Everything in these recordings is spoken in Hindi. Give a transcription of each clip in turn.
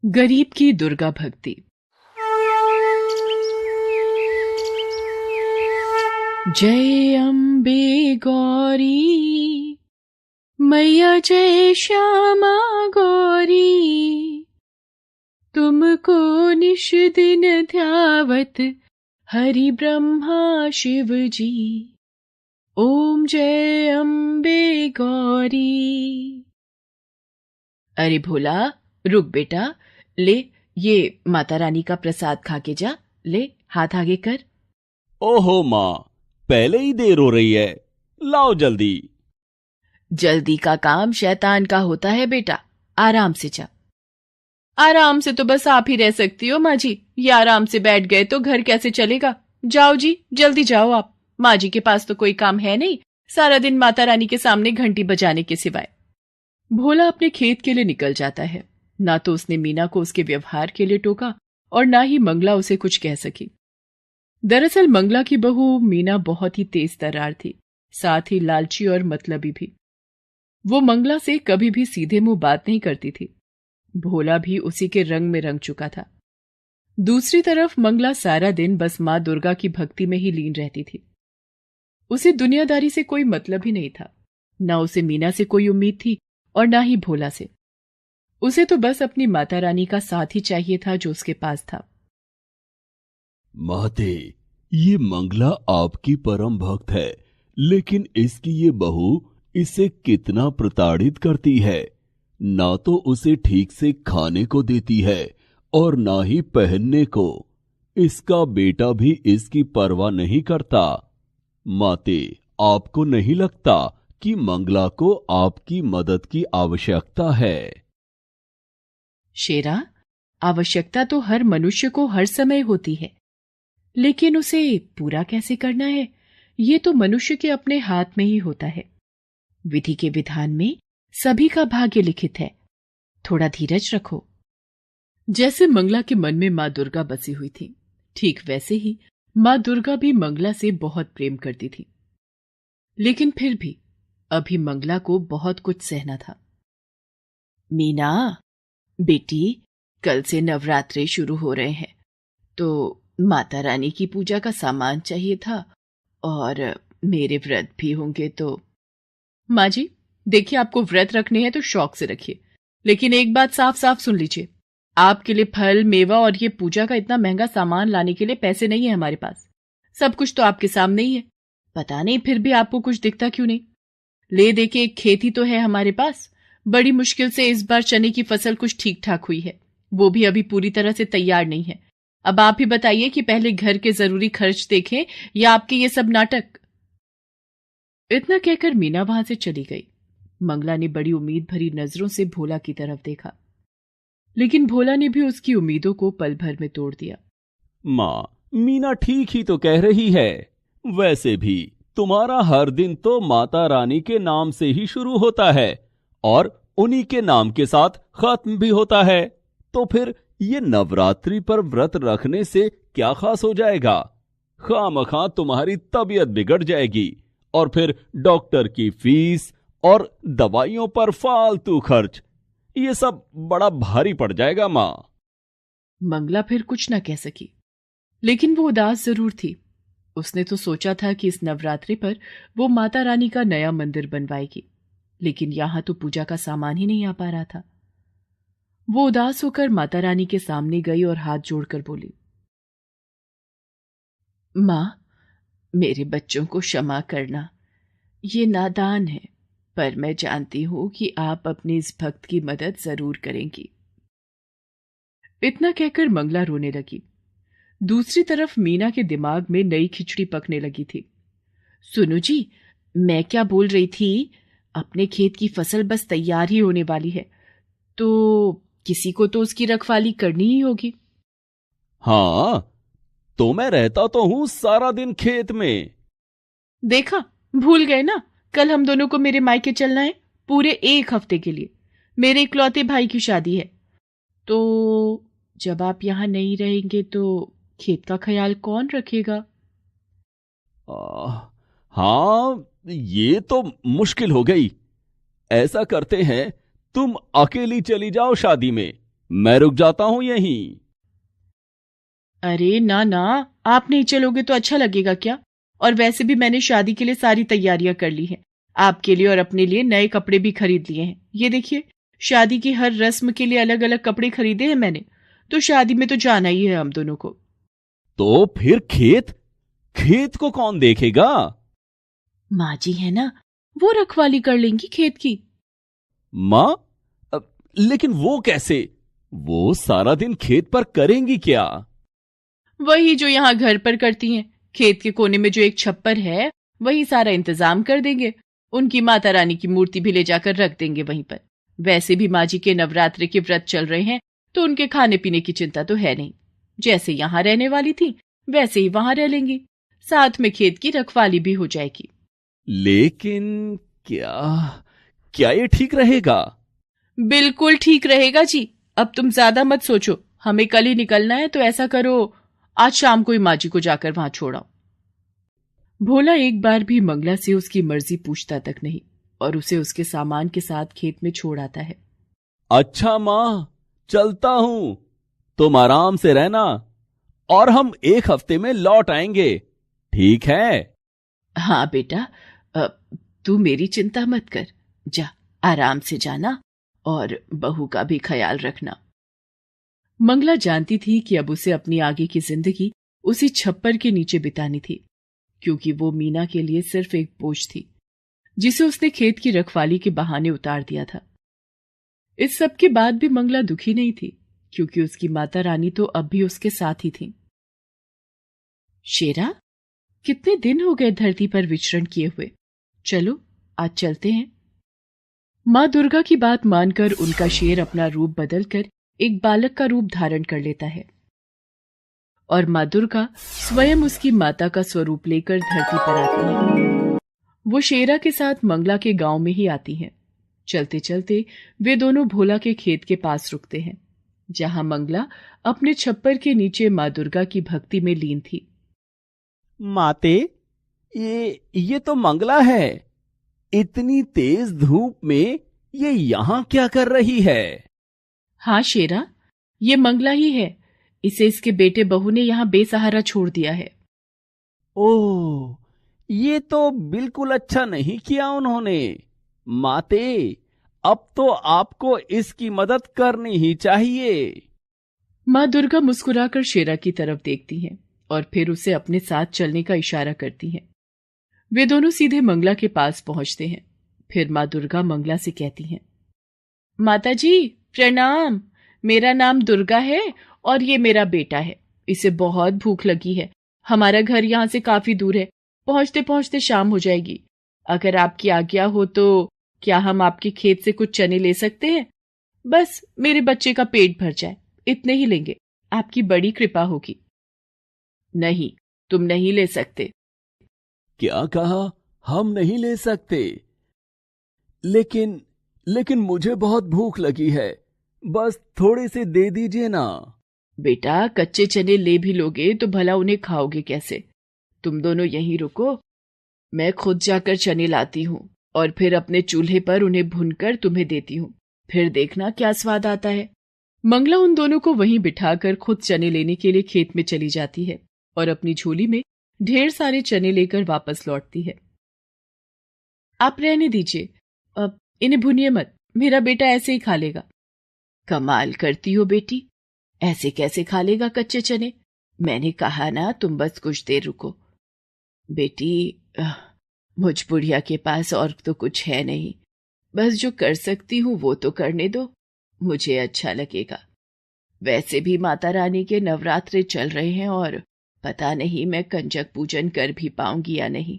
गरीब की दुर्गा भक्ति। जय अम्बे गौरी मैया, जय श्यामा गौरी, तुमको निश दिन ध्यावत हरि ब्रह्मा शिव जी। ओम जय अम्बे गौरी। अरे भोला, रुक बेटा, ले ये माता रानी का प्रसाद खा के जा। ले हाथ आगे कर। ओहो माँ, पहले ही देर हो रही है, लाओ जल्दी। जल्दी का काम शैतान का होता है बेटा, आराम से जा। आराम से तो बस आप ही रह सकती हो माँ जी, ये आराम से बैठ गए तो घर कैसे चलेगा। जाओ जी, जल्दी जाओ आप। माँ जी के पास तो कोई काम है नहीं, सारा दिन माता रानी के सामने घंटी बजाने के सिवाय। भोला अपने खेत के लिए निकल जाता है। ना तो उसने मीना को उसके व्यवहार के लिए टोका और ना ही मंगला उसे कुछ कह सकी। दरअसल मंगला की बहू मीना बहुत ही तेज तर्रार थी, साथ ही लालची और मतलबी भी। वो मंगला से कभी भी सीधे मुंह बात नहीं करती थी। भोला भी उसी के रंग में रंग चुका था। दूसरी तरफ मंगला सारा दिन बस मां दुर्गा की भक्ति में ही लीन रहती थी। उसे दुनियादारी से कोई मतलब ही नहीं था। ना उसे मीना से कोई उम्मीद थी और ना ही भोला से। उसे तो बस अपनी माता रानी का साथ ही चाहिए था जो उसके पास था। माते, ये मंगला आपकी परम भक्त है, लेकिन इसकी ये बहू इसे कितना प्रताड़ित करती है। ना तो उसे ठीक से खाने को देती है और ना ही पहनने को। इसका बेटा भी इसकी परवाह नहीं करता। माते, आपको नहीं लगता कि मंगला को आपकी मदद की आवश्यकता है? शेरा, आवश्यकता तो हर मनुष्य को हर समय होती है, लेकिन उसे पूरा कैसे करना है, ये तो मनुष्य के अपने हाथ में ही होता है। विधि के विधान में सभी का भाग्य लिखित है। थोड़ा धीरज रखो। जैसे मंगला के मन में मां दुर्गा बसी हुई थी, ठीक वैसे ही मां दुर्गा भी मंगला से बहुत प्रेम करती थी। लेकिन फिर भी अभी मंगला को बहुत कुछ सहना था। मीना बेटी, कल से नवरात्रे शुरू हो रहे हैं, तो माता रानी की पूजा का सामान चाहिए था और मेरे व्रत भी होंगे तो। माँ जी, देखिए, आपको व्रत रखने हैं तो शौक से रखिए, लेकिन एक बात साफ साफ सुन लीजिए, आपके लिए फल मेवा और ये पूजा का इतना महंगा सामान लाने के लिए पैसे नहीं है हमारे पास। सब कुछ तो आपके सामने ही है। पता नहीं फिर भी आपको कुछ दिखता क्यों नहीं। ले देके एक खेती तो है हमारे पास। बड़ी मुश्किल से इस बार चने की फसल कुछ ठीक ठाक हुई है, वो भी अभी पूरी तरह से तैयार नहीं है। अब आप ही बताइए कि पहले घर के जरूरी खर्च देखें या आपके ये सब नाटक। इतना कहकर मीना वहां से चली गई। मंगला ने बड़ी उम्मीद भरी नजरों से भोला की तरफ देखा, लेकिन भोला ने भी उसकी उम्मीदों को पल भर में तोड़ दिया। माँ, मीना ठीक ही तो कह रही है। वैसे भी तुम्हारा हर दिन तो माता रानी के नाम से ही शुरू होता है और उन्हीं के नाम के साथ खत्म भी होता है। तो फिर ये नवरात्रि पर व्रत रखने से क्या खास हो जाएगा? खामखा तुम्हारी तबीयत बिगड़ जाएगी और फिर डॉक्टर की फीस और दवाइयों पर फालतू खर्च, ये सब बड़ा भारी पड़ जाएगा माँ। मंगला फिर कुछ न कह सकी, लेकिन वो उदास जरूर थी। उसने तो सोचा था कि इस नवरात्रि पर वो माता रानी का नया मंदिर बनवाएगी, लेकिन यहां तो पूजा का सामान ही नहीं आ पा रहा था। वो उदास होकर माता रानी के सामने गई और हाथ जोड़कर बोली, मां, मेरे बच्चों को क्षमा करना। ये नादान है, पर मैं जानती हूं कि आप अपने इस भक्त की मदद जरूर करेंगी। इतना कहकर मंगला रोने लगी। दूसरी तरफ मीना के दिमाग में नई खिचड़ी पकने लगी थी। सुनो जी, मैं क्या बोल रही थी, अपने खेत की फसल बस तैयार ही होने वाली है, तो किसी को तो उसकी रखवाली करनी ही होगी। हाँ, तो मैं रहता तो हूं सारा दिन खेत में। देखा, भूल गए ना, कल हम दोनों को मेरे मायके चलना है पूरे 1 हफ्ते के लिए। मेरे इकलौते भाई की शादी है, तो जब आप यहां नहीं रहेंगे तो खेत का ख्याल कौन रखेगा? हाँ, ये तो मुश्किल हो गई। ऐसा करते हैं, तुम अकेली चली जाओ शादी में मैं रुक जाता हूं यहीं। अरे ना ना, आप नहीं चलोगे तो अच्छा लगेगा क्या? और वैसे भी मैंने शादी के लिए सारी तैयारियां कर ली हैं। आपके लिए और अपने लिए नए कपड़े भी खरीद लिए हैं। ये देखिए, शादी की हर रस्म के लिए अलग अलग कपड़े खरीदे हैं मैंने। तो शादी में तो जाना ही है हम दोनों को। तो फिर खेत खेत को कौन देखेगा? माँ जी है ना, वो रखवाली कर लेंगी खेत की। माँ? लेकिन वो कैसे? वो सारा दिन खेत पर करेंगी क्या? वही जो यहाँ घर पर करती हैं। खेत के कोने में जो एक छप्पर है, वही सारा इंतजाम कर देंगे। उनकी माता रानी की मूर्ति भी ले जाकर रख देंगे वहीं पर। वैसे भी माँ जी के नवरात्रि के व्रत चल रहे हैं, तो उनके खाने पीने की चिंता तो है नहीं। जैसे यहाँ रहने वाली थी, वैसे ही वहां रह लेंगी। साथ में खेत की रखवाली भी हो जाएगी। लेकिन क्या क्या ये ठीक रहेगा? बिल्कुल ठीक रहेगा जी। अब तुम ज्यादा मत सोचो, हमें कल ही निकलना है, तो ऐसा करो, आज शाम को ही माँ जी को जाकर वहां छोड़ाओ। भोला एक बार भी मंगला से उसकी मर्जी पूछता तक नहीं और उसे उसके सामान के साथ खेत में छोड़ आता है। अच्छा माँ, चलता हूं। तुम आराम से रहना और हम 1 हफ्ते में लौट आएंगे, ठीक है? हाँ बेटा, तू मेरी चिंता मत कर। जा, आराम से जाना और बहू का भी ख्याल रखना। मंगला जानती थी कि अब उसे अपनी आगे की जिंदगी उसी छप्पर के नीचे बितानी थी, क्योंकि वो मीना के लिए सिर्फ एक बोझ थी जिसे उसने खेत की रखवाली के बहाने उतार दिया था। इस सब के बाद भी मंगला दुखी नहीं थी, क्योंकि उसकी माता रानी तो अब भी उसके साथ ही थी। शेरा, कितने दिन हो गए धरती पर विचरण किए हुए। चलो आज चलते हैं। मां दुर्गा की बात मानकर उनका शेर अपना रूप बदलकर एक बालक का रूप धारण कर लेता है और मां दुर्गा स्वयं उसकी माता का स्वरूप लेकर धरती पर आती है। वो शेरा के साथ मंगला के गांव में ही आती हैं। चलते चलते वे दोनों भोला के खेत के पास रुकते हैं, जहां मंगला अपने छप्पर के नीचे मां दुर्गा की भक्ति में लीन थी। माते, ये तो मंगला है। इतनी तेज धूप में ये यहां क्या कर रही है? हाँ शेरा, ये मंगला ही है। इसे इसके बेटे बहू ने यहां बेसहारा छोड़ दिया है। ओह, ये तो बिल्कुल अच्छा नहीं किया उन्होंने। माते, अब तो आपको इसकी मदद करनी ही चाहिए। मां दुर्गा मुस्कुराकर शेरा की तरफ देखती हैं और फिर उसे अपने साथ चलने का इशारा करती हैं। वे दोनों सीधे मंगला के पास पहुंचते हैं। फिर मां दुर्गा मंगला से कहती हैं, माता जी प्रणाम। मेरा नाम दुर्गा है और ये मेरा बेटा है। इसे बहुत भूख लगी है। हमारा घर यहाँ से काफी दूर है। पहुंचते पहुंचते शाम हो जाएगी। अगर आपकी आज्ञा हो तो क्या हम आपके खेत से कुछ चने ले सकते हैं? बस मेरे बच्चे का पेट भर जाए, इतने ही लेंगे। आपकी बड़ी कृपा होगी। नहीं, तुम नहीं ले सकते। क्या कहा? हम नहीं ले सकते? लेकिन मुझे बहुत भूख लगी है। बस थोड़े से दे दीजिए ना। बेटा, कच्चे चने ले भी लोगे तो भला उन्हें खाओगे कैसे? तुम दोनों यहीं रुको, मैं खुद जाकर चने लाती हूँ और फिर अपने चूल्हे पर उन्हें भूनकर तुम्हें देती हूँ। फिर देखना क्या स्वाद आता है। मंगला उन दोनों को वहीं बिठाकर खुद चने लेने के लिए खेत में चली जाती है और अपनी झोली में ढेर सारे चने लेकर वापस लौटती है। आप रहने दीजिए, अब इन्हें भूनिए मत। मेरा बेटा ऐसे ही खा लेगा। कमाल करती हो बेटी, ऐसे कैसे खा लेगा कच्चे चने? मैंने कहा ना, तुम बस कुछ देर रुको। बेटी, मुझ बुढ़िया के पास और तो कुछ है नहीं। बस जो कर सकती हूँ वो तो करने दो, मुझे अच्छा लगेगा। वैसे भी माता रानी के नवरात्रे चल रहे हैं और पता नहीं मैं कंजक पूजन कर भी पाऊंगी या नहीं।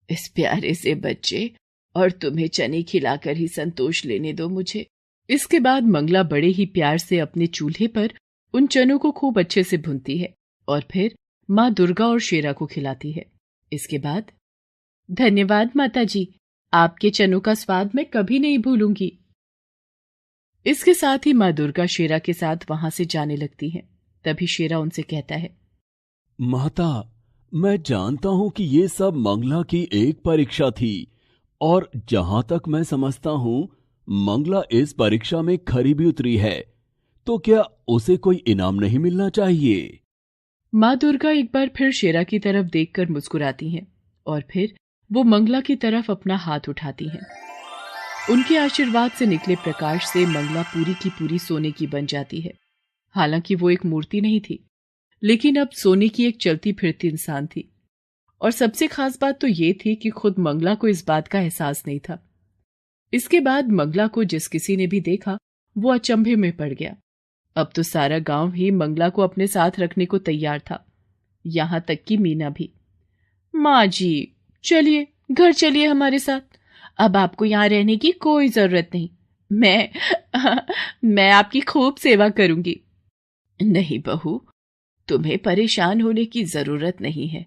इस प्यारे से बच्चे और तुम्हें चने खिलाकर ही संतोष लेने दो मुझे। इसके बाद मंगला बड़े ही प्यार से अपने चूल्हे पर उन चनों को खूब अच्छे से भूनती है और फिर माँ दुर्गा और शेरा को खिलाती है। इसके बाद, धन्यवाद माता जी, आपके चनों का स्वाद मैं कभी नहीं भूलूंगी। इसके साथ ही माँ दुर्गा शेरा के साथ वहां से जाने लगती है। तभी शेरा उनसे कहता है, माता, मैं जानता हूं कि ये सब मंगला की एक परीक्षा थी और जहां तक मैं समझता हूं मंगला इस परीक्षा में खरी भी उतरी है। तो क्या उसे कोई इनाम नहीं मिलना चाहिए? माँ दुर्गा एक बार फिर शेरा की तरफ देखकर मुस्कुराती हैं और फिर वो मंगला की तरफ अपना हाथ उठाती हैं। उनके आशीर्वाद से निकले प्रकाश से मंगला पूरी की पूरी सोने की बन जाती है। हालांकि वो एक मूर्ति नहीं थी, लेकिन अब सोने की एक चलती फिरती इंसान थी। और सबसे खास बात तो ये थी कि खुद मंगला को इस बात का एहसास नहीं था। इसके बाद मंगला को जिस किसी ने भी देखा वो अचंभे में पड़ गया। अब तो सारा गांव ही मंगला को अपने साथ रखने को तैयार था, यहां तक कि मीना भी। माँ जी, चलिए घर चलिए हमारे साथ। अब आपको यहाँ रहने की कोई जरूरत नहीं। मैं आपकी खूब सेवा करूंगी। नहीं बहू, तुम्हें परेशान होने की जरूरत नहीं है।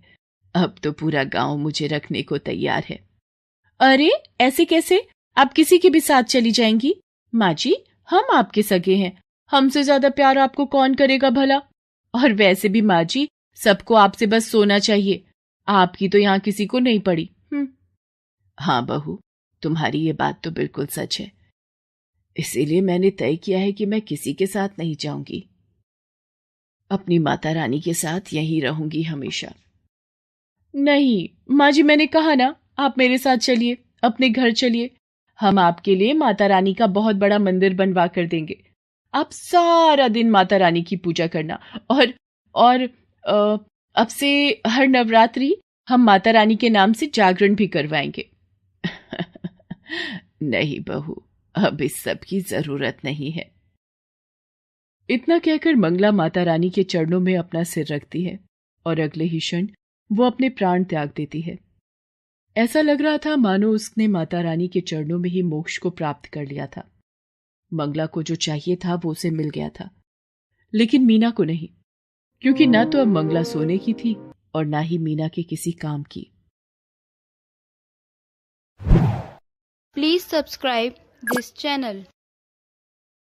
अब तो पूरा गांव मुझे रखने को तैयार है। अरे ऐसे कैसे? आप किसी के भी साथ चली जाएंगी? माँ जी, हम आपके सगे हैं, हमसे ज्यादा प्यार आपको कौन करेगा भला? और वैसे भी माँ जी, सबको आपसे बस सोना चाहिए, आपकी तो यहाँ किसी को नहीं पड़ी। हाँ बहू, तुम्हारी ये बात तो बिल्कुल सच है। इसीलिए मैंने तय किया है कि मैं किसी के साथ नहीं जाऊंगी, अपनी माता रानी के साथ यहीं रहूंगी हमेशा। नहीं माँ जी, मैंने कहा ना, आप मेरे साथ चलिए, अपने घर चलिए। हम आपके लिए माता रानी का बहुत बड़ा मंदिर बनवा कर देंगे। आप सारा दिन माता रानी की पूजा करना। और अब से हर नवरात्रि हम माता रानी के नाम से जागरण भी करवाएंगे। नहीं बहू, अब इस सब की जरूरत नहीं है। इतना कहकर मंगला माता रानी के चरणों में अपना सिर रखती है और अगले ही क्षण वो अपने प्राण त्याग देती है। ऐसा लग रहा था मानो उसने माता रानी के चरणों में ही मोक्ष को प्राप्त कर लिया था। मंगला को जो चाहिए था वो उसे मिल गया था, लेकिन मीना को नहीं, क्योंकि ना तो अब मंगला सोने की थी और ना ही मीना के किसी काम की। Please subscribe this channel.